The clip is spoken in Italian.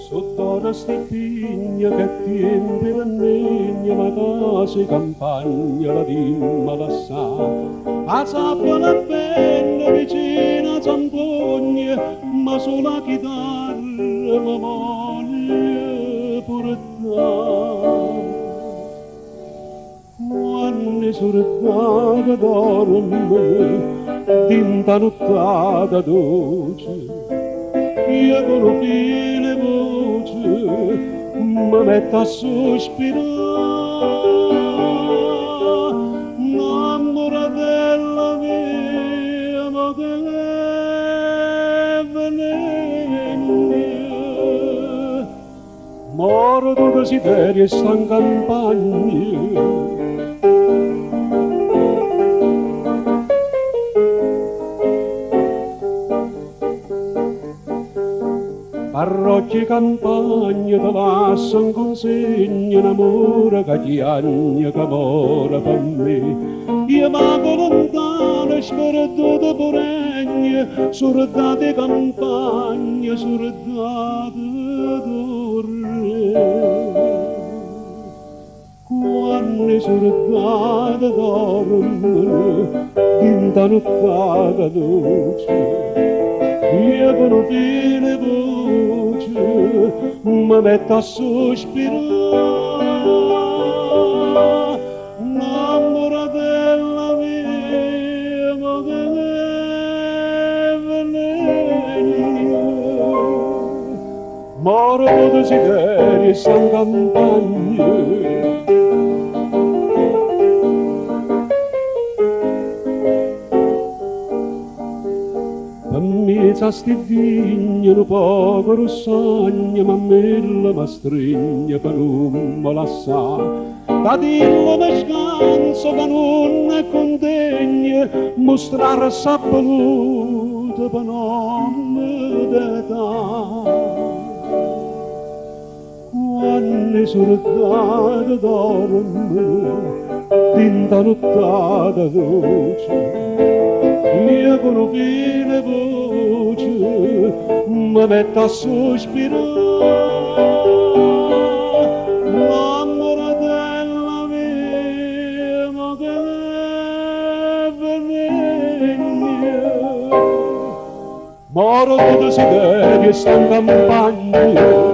Sotto sti pigna che tiende la legna, ma case campagna la dimma la sa. A sabbia la bella vicina a Zampogne, ma sulla chitarra mi voglio portare. Quando sortata dorme, dinta nottata dolce, io con un filo voce mi metto a sospirare. Innamoratella mia, ma che venenne, morto desiderio e sta in campagna. Parrocchie campagne te lascio in consegna un amore che chiagna che mora per me. Io vado lontano sperduto per regno, sordate campagne, sordate torre. Quando sordate dorme, dinta nottata dolce, io con un filo voce mi metto a sospirare. Innamoratella mia, ma che venenne, morto desiderio sta in campagna. Mezza sti vigni un poco rossagna, ma mella mi stringe per non me lasciare. Da dirlo mi scanso che non è contegno, mostrare sappaluto per nome d'età. Quando sortata dorme, dinta nottata dolce, io con un filo voce mi metto a sospirare. Innamoratella mia, ma che venenne, morto desiderio sta in campagna.